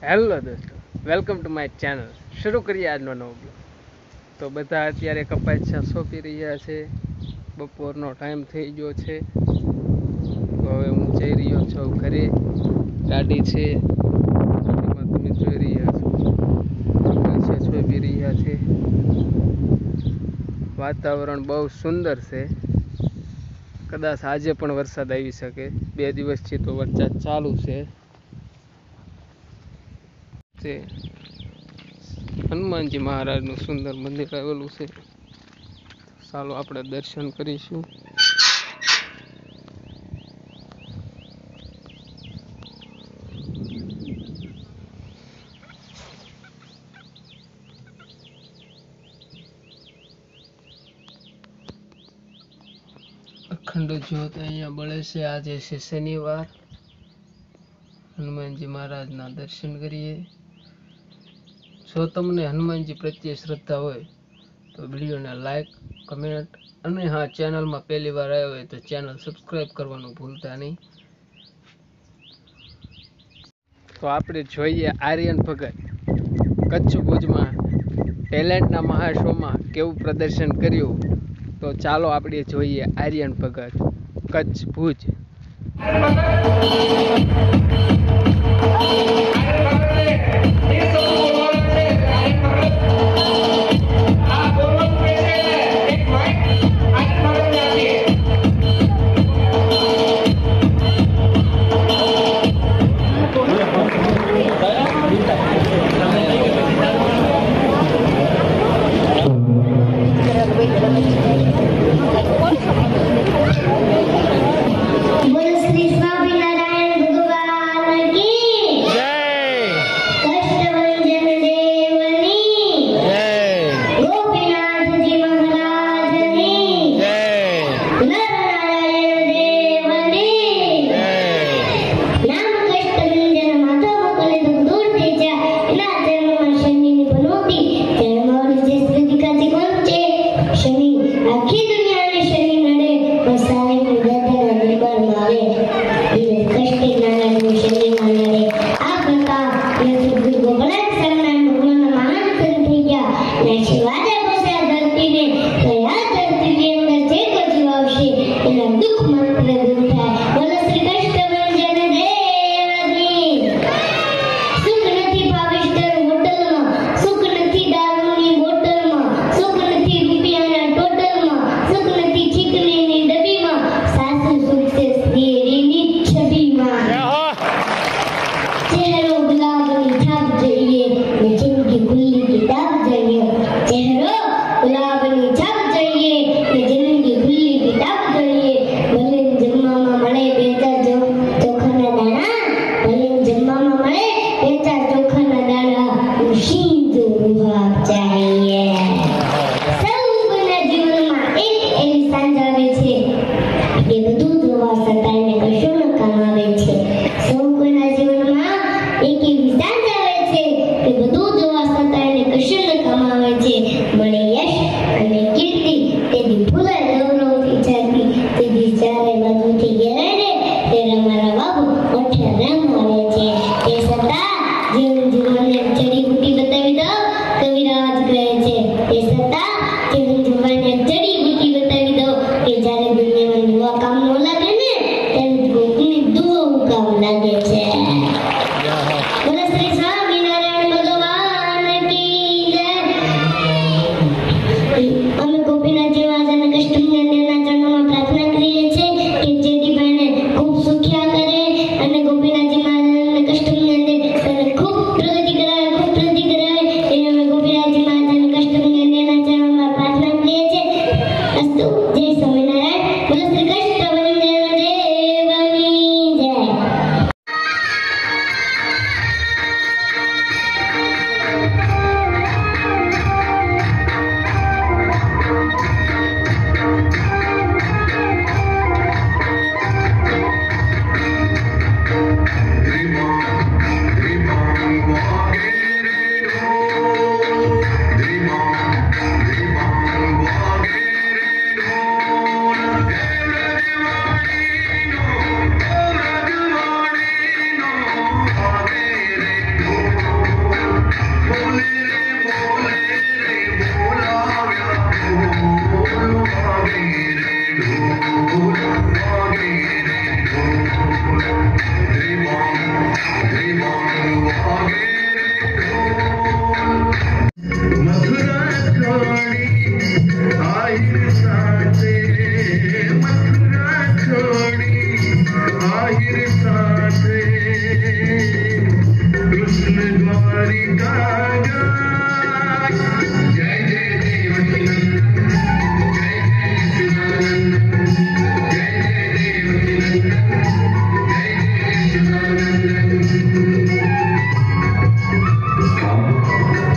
Hello દોસ્તો, welcome to my channel. શરૂ કરીએ આજનો નવો બ્લોગ। તો બધા અત્યારે કપાસિયા સોંપી રહ્યા છે। બપોરનો ટાઈમ થઈ ગયો છે, તો હવે હું જઈ રહ્યો છું ઘરે। ગાડી છે, ગાડીમાં તમે જોઈ રહ્યા છો કપાસિયા સોંપી રહ્યા છે। વાતાવરણ બહુ સુંદર છે। કદાચ આજે પણ વરસાદ આવી શકે। 2 દિવસથી તો વરસાદ ચાલુ છે। હનુમાનજી મહારાજનું સુંદર મંદિર આવેલું છે, ચાલો આપણે દર્શન કરીશું। અખંડ જ્યોત અહીંયા બળે છે। આજે છે શનિવાર। હનુમાનજી મહારાજના દર્શન કરીએ। જો તમને હનુમાનજી પ્રત્યે શ્રદ્ધા હોય તો વિડીયોને લાઈક, કમેન્ટ અને હા, ચેનલમાં પહેલી વાર આવ્યો હોય તો ચેનલ સબસ્ક્રાઈબ કરવાનું ભૂલતા નહીં। તો આપણે જોઈએ આર્યન ભગત કચ્છ ભુજમાં ટેલેન્ટના મહાશોમાં કેવું પ્રદર્શન કર્યું। તો ચાલો આપણે જોઈએ આર્યન ભગત કચ્છ ભુજ।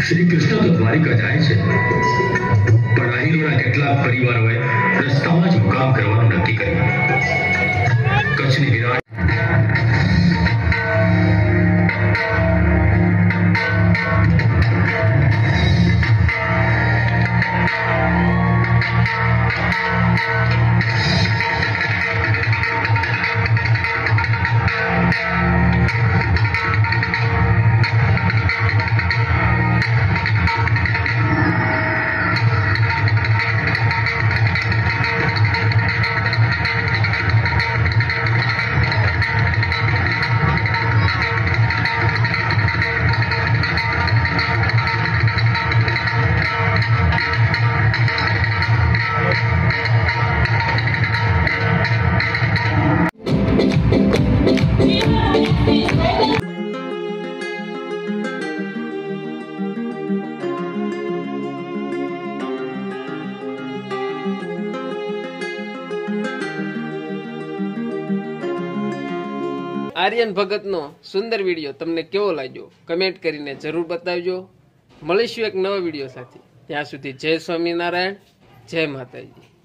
श्री कृष्ण तो द्वारिका जाए છે પણ અહીંના કેટલાક પરિવારોએ રસ્તામાં જ મુકામ કરવાનું નક્કી કર્યું. કચ્છની વિરાટ આર્યન ભગતનો સુંદર વિડીયો તમને કેવો લાગ્યો કમેન્ટ કરીને જરૂર બતાવજો. મળીશું એક નવા વિડીયો સાથે. ત્યાં સુધી જય સ્વામિનારાયણ, જય માતાજી.